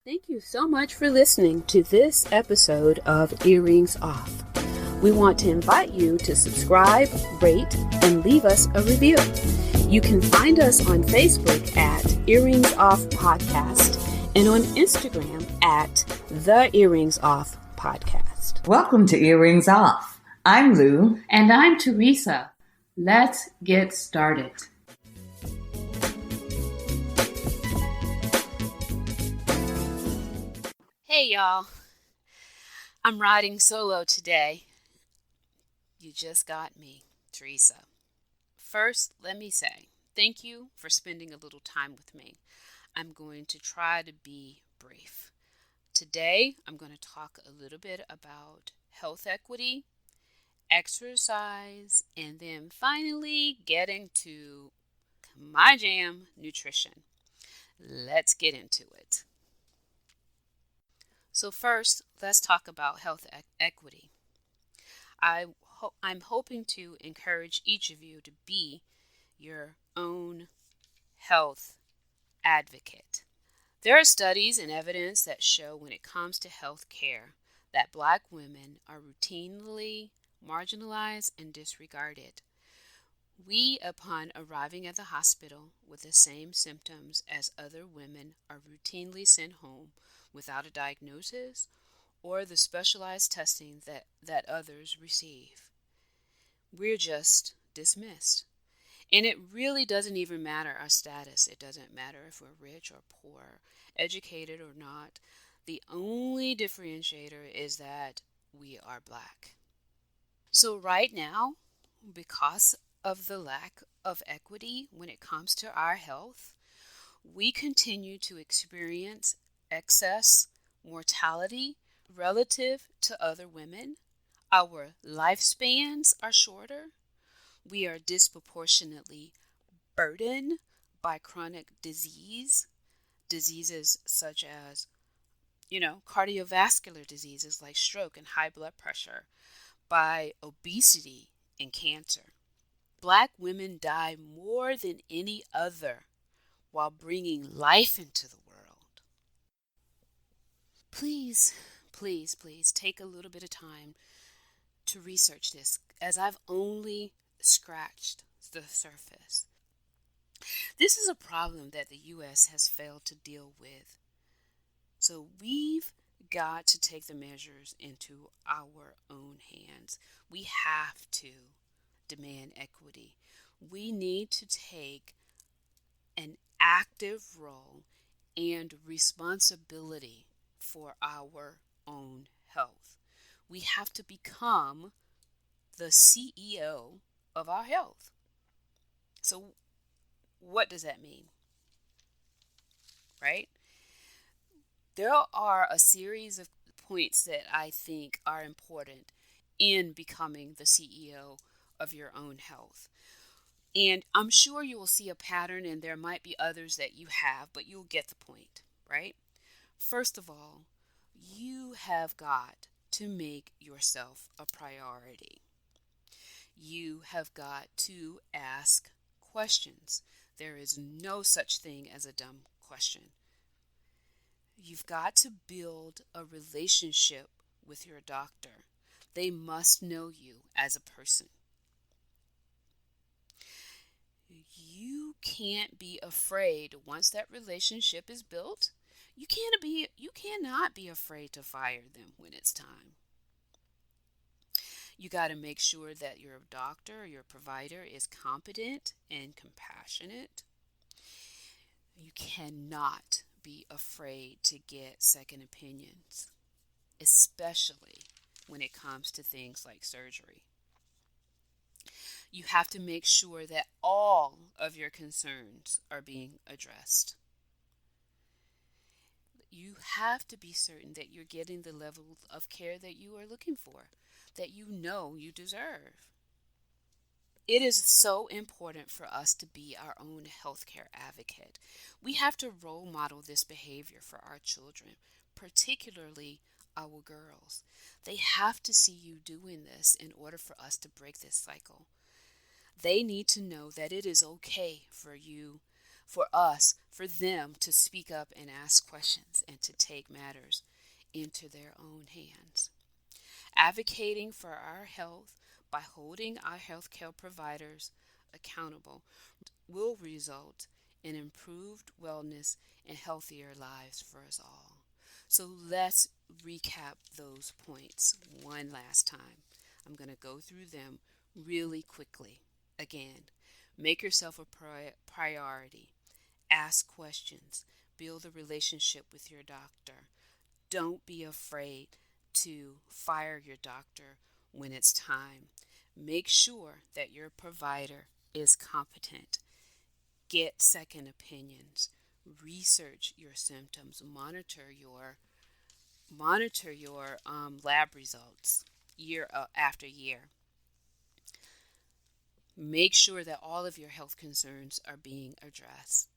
Thank you so much for listening to this episode of Earrings Off. We want to invite you to subscribe, rate, and leave us a review. You can find us on Facebook at Earrings Off Podcast and on Instagram at The Earrings Off Podcast. Welcome to Earrings Off. I'm Lou. And I'm Teresa. Let's get started. Hey y'all, I'm riding solo today. You just got me, Teresa. First, let me say thank you for spending a little time with me. I'm going to try to be brief. Today, I'm going to talk a little bit about health equity, exercise, and then finally getting to my jam, nutrition. Let's get into it. So first, let's talk about health equity. I'm hoping to encourage each of you to be your own health advocate. There are studies and evidence that show when it comes to health care that Black women are routinely marginalized and disregarded. We, upon arriving at the hospital with the same symptoms as other women, are routinely sent home without a diagnosis or the specialized testing that others receive. We're just dismissed. And it really doesn't even matter our status. It doesn't matter if we're rich or poor, educated or not. The only differentiator is that we are Black. So right now, because of the lack of equity when it comes to our health, we continue to experience excess mortality relative to other women. Our lifespans are shorter. We are disproportionately burdened by chronic diseases such as, cardiovascular diseases like stroke and high blood pressure, by obesity and cancer. Black women die more than any other while bringing life into the world. Please take a little bit of time to research this, as I've only scratched the surface. This is a problem that the U.S. has failed to deal with. So we've got to take the measures into our own hands. We have to demand equity. We need to take an active role and responsibility for our own health. We have to become the CEO of our health. So what does that mean? Right? There are a series of points that I think are important in becoming the CEO of your own health. And I'm sure you will see a pattern, and there might be others that you have, but you'll get the point, right? First of all, you have got to make yourself a priority. You have got to ask questions. There is no such thing as a dumb question. You've got to build a relationship with your doctor. They must know you as a person. You can't be afraid once that relationship is built. You cannot be afraid to fire them when it's time. You got to make sure that your doctor or your provider is competent and compassionate. You cannot be afraid to get second opinions, especially when it comes to things like surgery. You have to make sure that all of your concerns are being addressed. You have to be certain that you're getting the level of care that you are looking for, that you know you deserve. It is so important for us to be our own healthcare advocate. We have to role model this behavior for our children, particularly our girls. They have to see you doing this in order for us to break this cycle. They need to know that it is okay for you for them to speak up and ask questions and to take matters into their own hands. Advocating for our health by holding our healthcare providers accountable will result in improved wellness and healthier lives for us all. So let's recap those points one last time. I'm going to go through them really quickly. Again, make yourself a priority. Ask questions. Build a relationship with your doctor. Don't be afraid to fire your doctor when it's time. Make sure that your provider is competent. Get second opinions. Research your symptoms. Monitor your lab results year after year. Make sure that all of your health concerns are being addressed,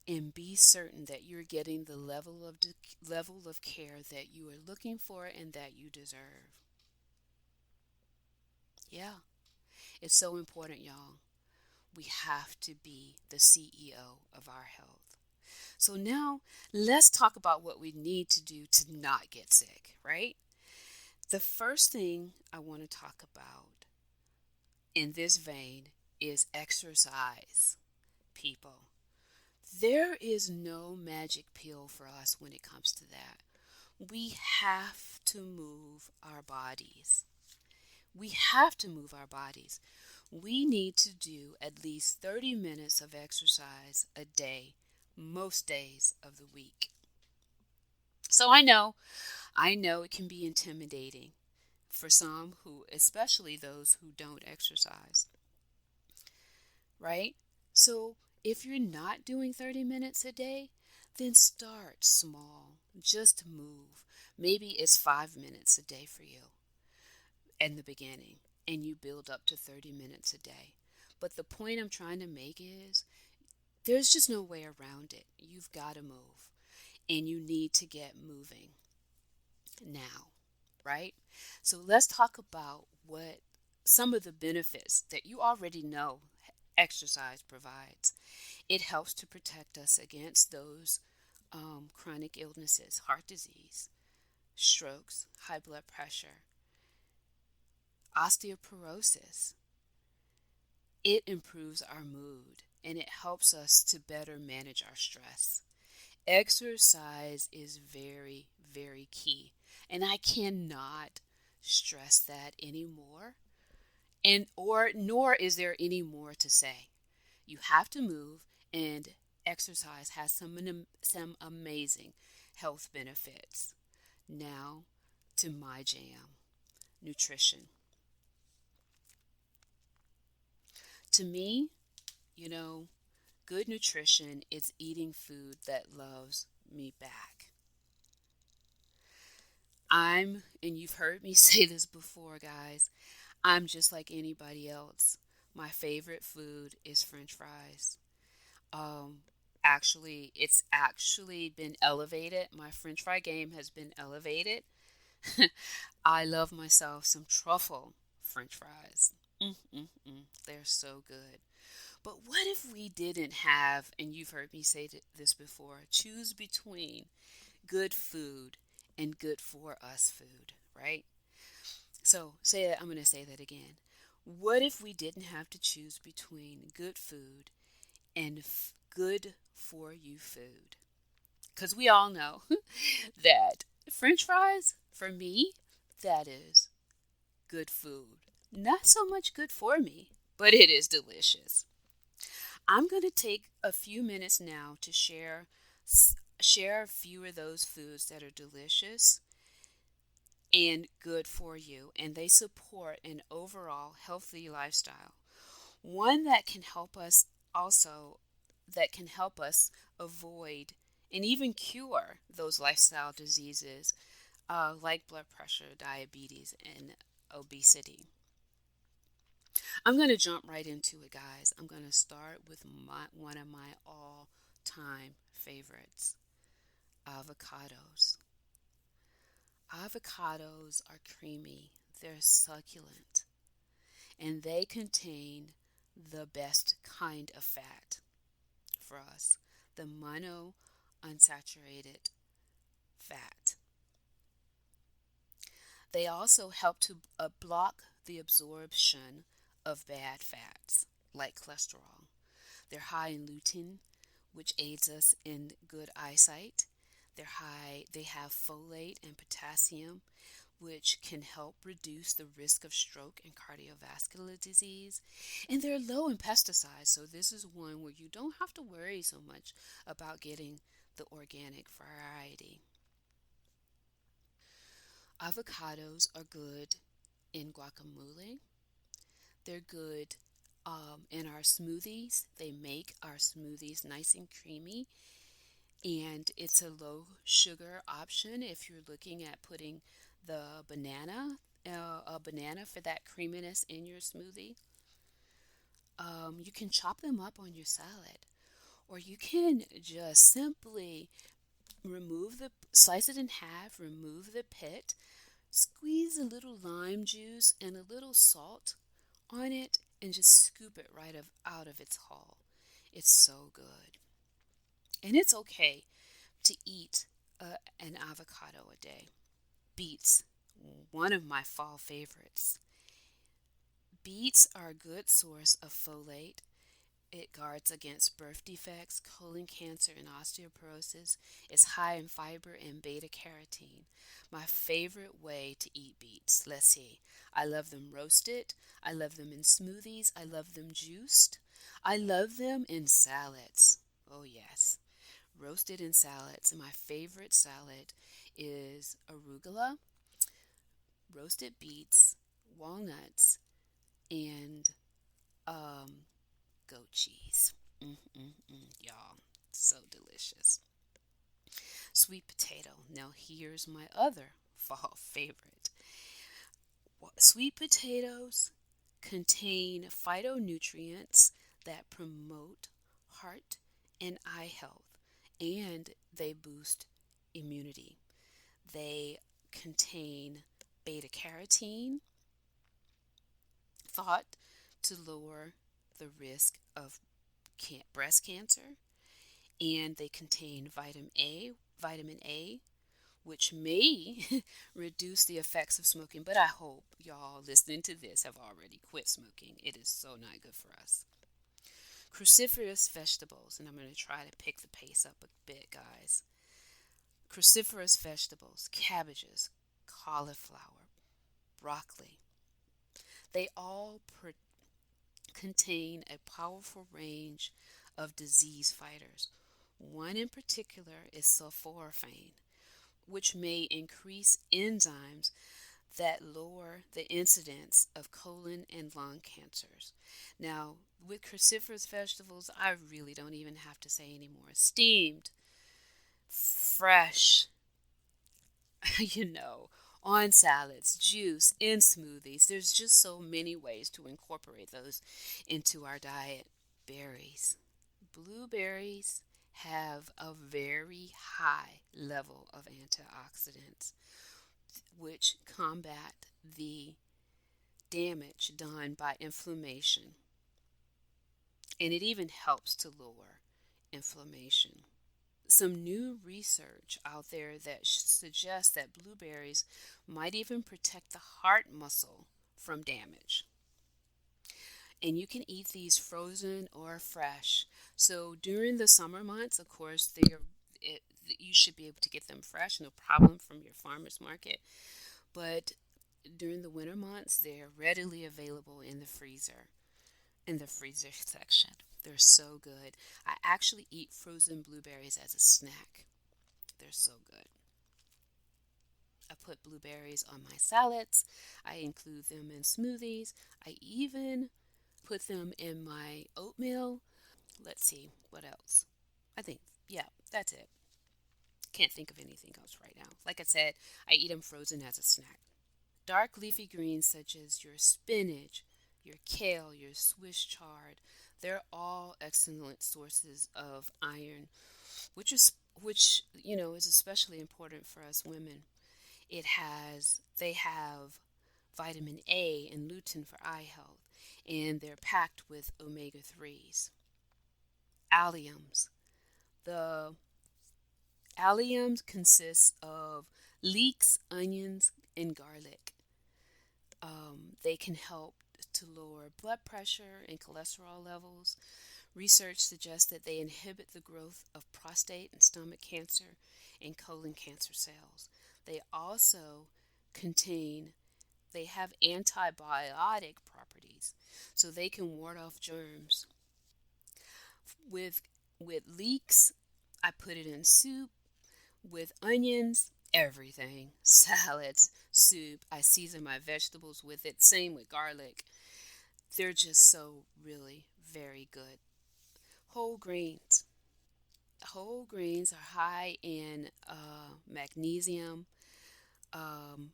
and be certain that you're getting the level of care that you are looking for and that you deserve. Yeah, it's so important, y'all. We have to be the CEO of our health. So now let's talk about what we need to do to not get sick, right? The first thing I want to talk about in this vein is exercise, people. There is no magic pill for us when it comes to that. We have to move our bodies. We have to move our bodies. We need to do at least 30 minutes of exercise a day, most days of the week. So I know it can be intimidating for some who, especially those who don't exercise, right? So if you're not doing 30 minutes a day, then start small. Just move. Maybe it's 5 minutes a day for you in the beginning, and you build up to 30 minutes a day. But the point I'm trying to make is there's just no way around it. You've got to move, and you need to get moving now, right? So let's talk about what some of the benefits that you already know exercise provides. It helps to protect us against those chronic illnesses, heart disease, strokes, high blood pressure, osteoporosis. It improves our mood and it helps us to better manage our stress. Exercise is very, very key, and I cannot stress that anymore. And or nor is there any more to say. You have to move, and exercise has some amazing health benefits. Now to my jam, nutrition. To me, you know, good nutrition is eating food that loves me back. And you've heard me say this before, guys, I'm just like anybody else. My favorite food is French fries. Um, it's actually been elevated. My French fry game has been elevated. I love myself some truffle French fries. They're so good. But what if we didn't have, and you've heard me say this before, choose between good food and good for us food, right? So I'm going to say that again. What if we didn't have to choose between good food and good for you food? Because we all know that French fries, for me, that is good food. Not so much good for me, but it is delicious. I'm going to take a few minutes now to share a few of those foods that are delicious and good for you, and they support an overall healthy lifestyle. One that can help us also that can help us avoid and even cure those lifestyle diseases like blood pressure, diabetes, and obesity. I'm going to jump right into it, guys. I'm going to start with one of my all-time favorites, avocados. Avocados are creamy, they're succulent, and they contain the best kind of fat for us, the monounsaturated fat. They also help to block the absorption of bad fats like cholesterol. They're high in lutein, which aids us in good eyesight. They have folate and potassium, which can help reduce the risk of stroke and cardiovascular disease. And they're low in pesticides, so this is one where you don't have to worry so much about getting the organic variety. Avocados are good in guacamole. They're good in our smoothies. They make our smoothies nice and creamy, and it's a low sugar option if you're looking at putting the a banana for that creaminess in your smoothie. You can chop them up on your salad, or you can just simply slice it in half, remove the pit, squeeze a little lime juice and a little salt on it, and just scoop it out of its hull. It's so good. And it's okay to eat an avocado a day. Beets, one of my fall favorites. Beets are a good source of folate. It guards against birth defects, colon cancer, and osteoporosis. It's high in fiber and beta carotene. My favorite way to eat beets. Let's see. I love them roasted. I love them in smoothies. I love them juiced. I love them in salads. Oh, yes. Roasted in salads. My favorite salad is arugula, roasted beets, walnuts, and goat cheese. Y'all, so delicious. Sweet potato. Now here's my other fall favorite. Sweet potatoes contain phytonutrients that promote heart and eye health, and they boost immunity. They contain beta carotene, thought to lower the risk of breast cancer, and they contain vitamin A, which may reduce the effects of smoking. But I hope y'all listening to this have already quit smoking. It is so not good for us. Cruciferous vegetables, and I'm going to try to pick the pace up a bit, guys. Cruciferous vegetables, cabbages, cauliflower, broccoli, they all contain a powerful range of disease fighters. One in particular is sulforaphane, which may increase enzymes that lower the incidence of colon and lung cancers. Now, with cruciferous vegetables, I really don't even have to say anymore. Steamed, fresh, on salads, juice, in smoothies. There's just so many ways to incorporate those into our diet. Berries. Blueberries have a very high level of antioxidants, which combat the damage done by inflammation. And it even helps to lower inflammation. Some new research out there that suggests that blueberries might even protect the heart muscle from damage. And you can eat these frozen or fresh. So during the summer months, of course, you should be able to get them fresh, no problem, from your farmer's market. But during the winter months, they're readily available in the freezer section. They're so good. I actually eat frozen blueberries as a snack. They're so good. I put blueberries on my salads. I include them in smoothies. I even put them in my oatmeal. Let's see, what else? I think, yeah, that's it. Can't think of anything else right now. Like I said, I eat them frozen as a snack. Dark leafy greens such as your spinach, your kale, your Swiss chard, they're all excellent sources of iron, which is especially important for us women. They have vitamin A and lutein for eye health, and they're packed with omega 3s. alliums. The alliums consist of leeks, onions, and garlic. They can help to lower blood pressure and cholesterol levels. Research suggests that they inhibit the growth of prostate and stomach cancer and colon cancer cells. They also contain they have antibiotic properties, so they can ward off germs. With leeks, I put it in soup. With onions, everything. Salads, soup. I season my vegetables with it. Same with garlic. They're just so really very good. Whole grains. Whole grains are high in magnesium, um,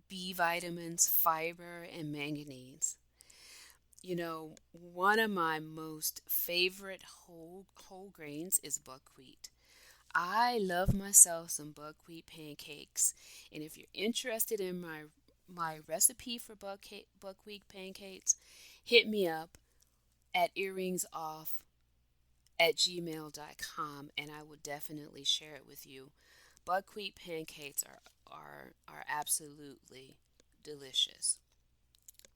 B vitamins, fiber, and manganese. One of my most favorite whole grains is buckwheat. I love myself some buckwheat pancakes, and if you're interested in my recipe for buckwheat pancakes, hit me up at earringsoff@gmail.com, and I will definitely share it with you. Buckwheat pancakes are absolutely delicious.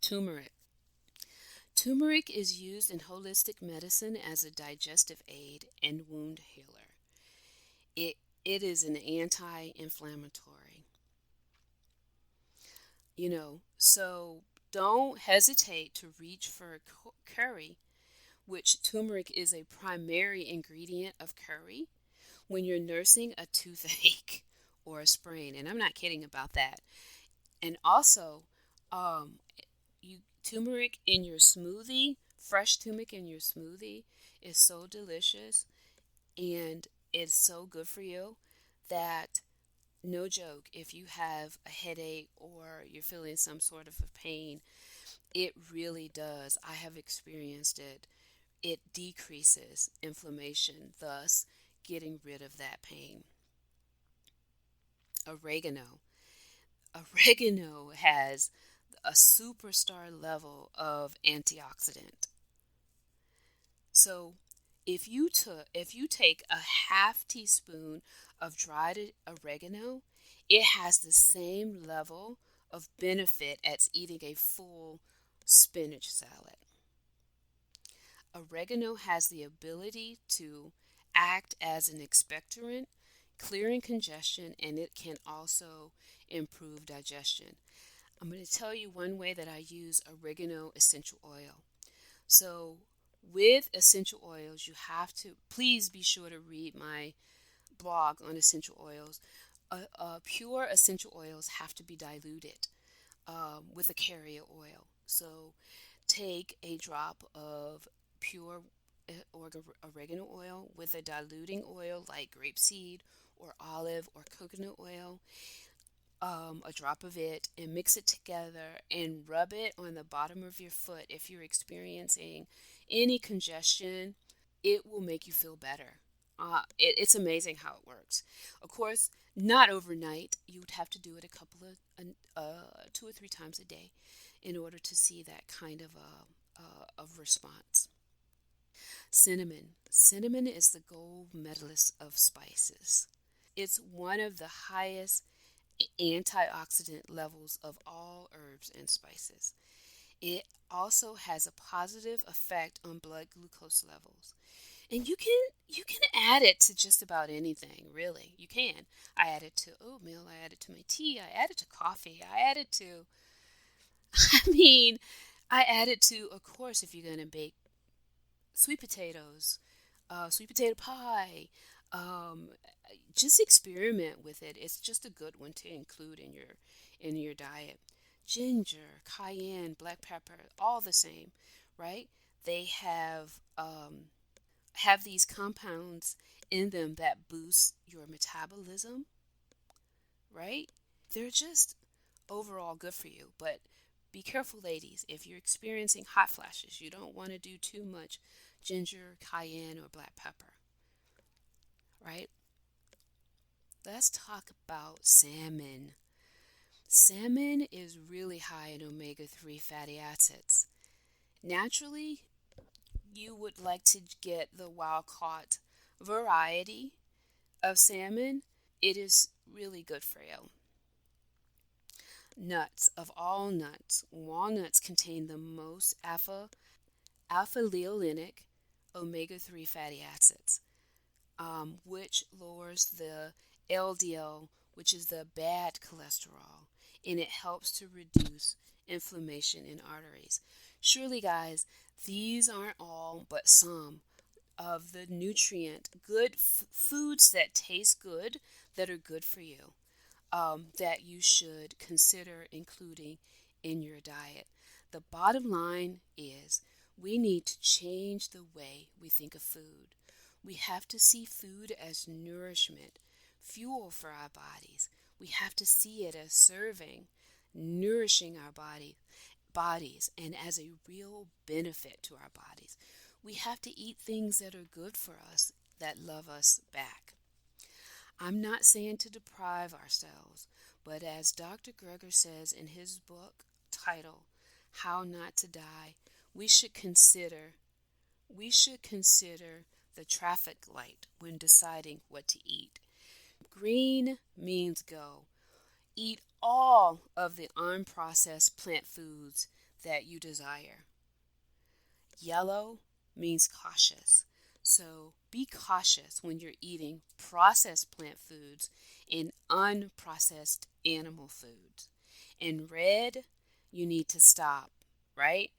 Turmeric. Turmeric is used in holistic medicine as a digestive aid and wound healer. It it is an anti-inflammatory. So don't hesitate to reach for curry, which turmeric is a primary ingredient of curry when you're nursing a toothache or a sprain. And I'm not kidding about that. And also, um, you turmeric in your smoothie, fresh turmeric in your smoothie is so delicious and it's so good for you that no joke, if you have a headache or you're feeling some sort of a pain, it really does. I have experienced it. It decreases inflammation, thus getting rid of that pain. Oregano. Oregano has a superstar level of antioxidant. So if you take a half teaspoon of dried oregano, it has the same level of benefit as eating a full spinach salad. Oregano has the ability to act as an expectorant, clearing congestion, and it can also improve digestion. I'm going to tell you one way that I use oregano essential oil. So, with essential oils, you have to please be sure to read my blog on essential oils. Pure essential oils have to be diluted with a carrier oil. So, take a drop of pure oregano oil with a diluting oil like grapeseed or olive or coconut oil, a drop of it, and mix it together and rub it on the bottom of your foot. If you're experiencing any congestion, it will make you feel better. It's amazing how it works. Of course, not overnight. You would have to do it a couple of 2 or 3 times a day in order to see that kind of response. Cinnamon. Cinnamon is the gold medalist of spices. It's one of the highest antioxidant levels of all herbs and spices. It also has a positive effect on blood glucose levels. And you can add it to just about anything, really. You can. I add it to oatmeal, I add it to my tea, I add it to coffee, I add it to I mean, I add it to, of course, if you're going to bake sweet potatoes, sweet potato pie. Um, just experiment with it. It's just a good one to include in your diet. Ginger, cayenne, black pepper, all the same, right? They have these compounds in them that boost your metabolism, right? They're just overall good for you. But be careful, ladies. If you're experiencing hot flashes, you don't want to do too much ginger, cayenne, or black pepper, right? Let's talk about salmon. Salmon is really high in omega 3 fatty acids. Naturally, you would like to get the wild caught variety of salmon, it is really good for you. Nuts. Of all nuts, walnuts contain the most alpha linolenic omega-3 fatty acids, which lowers the LDL, which is the bad cholesterol, and it helps to reduce inflammation in arteries. Surely, guys, these aren't all, but some of the nutrient good foods that taste good, that are good for you, that you should consider including in your diet. The bottom line is we need to change the way we think of food. We have to see food as nourishment, fuel for our bodies. We have to see it as serving, nourishing our bodies, and as a real benefit to our bodies. We have to eat things that are good for us, that love us back. I'm not saying to deprive ourselves, but as Dr. Greger says in his book titled How Not to Die, we should consider we should consider the traffic light when deciding what to eat. Green means go. Eat all of the unprocessed plant foods that you desire. Yellow means cautious. So be cautious when you're eating processed plant foods and unprocessed animal foods. In red, you need to stop, right?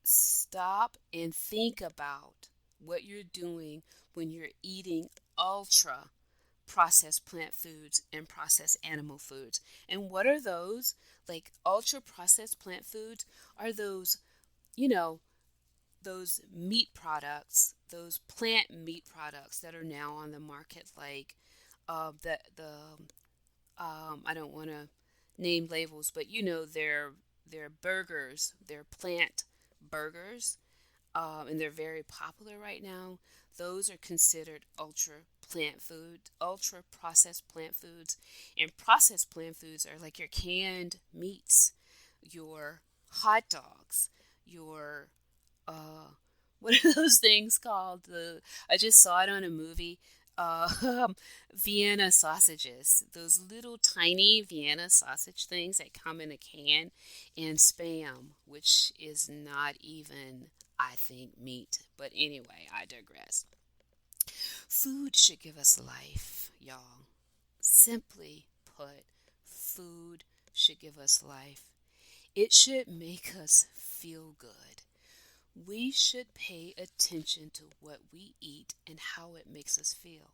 Stop and think about what you're doing when you're eating ultra processed plant foods and processed animal foods. And what are those? Like ultra processed plant foods are those, you know, those meat products, those plant meat products that are now on the market, like the I don't want to name labels, but they're burgers, they're plant burgers, and they're very popular right now. Those are considered ultra processed plant foods, and processed plant foods are like your canned meats, your hot dogs, your uh, what are those things called? I just saw it on a movie. Vienna sausages, those little tiny Vienna sausage things that come in a can, and spam, which is not even, I think, meat. But anyway, I digress. Food should give us life, y'all. Simply put, food should give us life. It should make us feel good. We should pay attention to what we eat and how it makes us feel.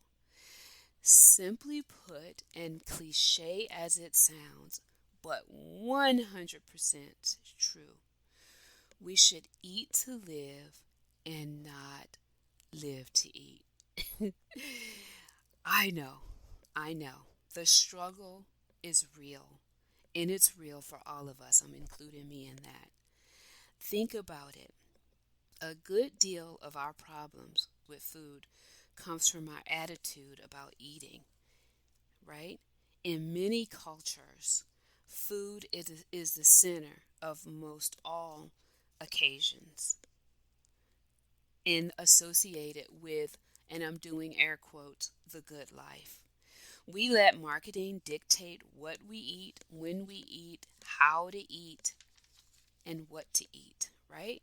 Simply put, and cliche as it sounds, but 100% true, we should eat to live and not live to eat. I know, I know. The struggle is real, and it's real for all of us. I'm including me in that. Think about it. A good deal of our problems with food comes from our attitude about eating, right? In many cultures, food is the center of most all occasions and associated with, and I'm doing air quotes, the good life. We let marketing dictate what we eat, when we eat, how to eat, and what to eat, right?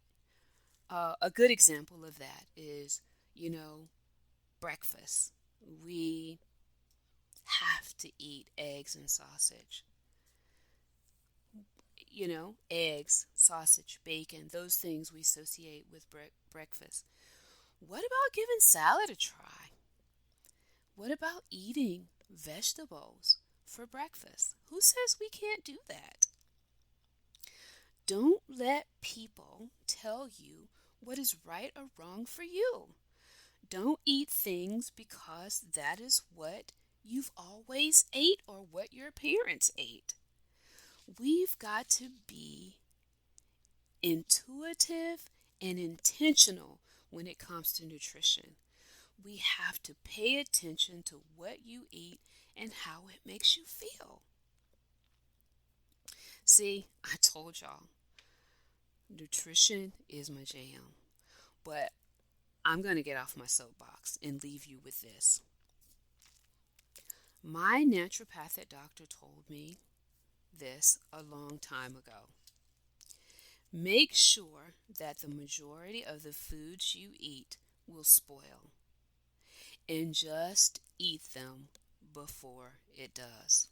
A good example of that is, you know, breakfast. We have to eat eggs and sausage. You know, eggs, sausage, bacon, those things we associate with breakfast. What about giving salad a try? What about eating vegetables for breakfast? Who says we can't do that? Don't let people tell you what is right or wrong for you. Don't eat things because that is what you've always ate or what your parents ate. We've got to be intuitive and intentional when it comes to nutrition. We have to pay attention to what you eat and how it makes you feel. See, I told y'all, nutrition is my jam. But I'm going to get off my soapbox and leave you with this. My naturopathic doctor told me this a long time ago. Make sure that the majority of the foods you eat will spoil, and just eat them before it does.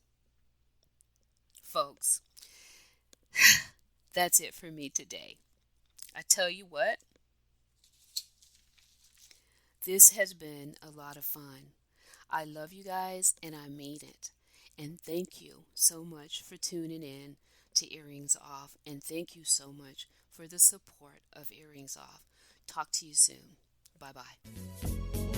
Folks, that's it for me today. I tell you what, this has been a lot of fun. I love you guys and I made it. And thank you so much for tuning in to Earrings Off. And thank you so much for the support of Earrings Off. Talk to you soon. Bye bye.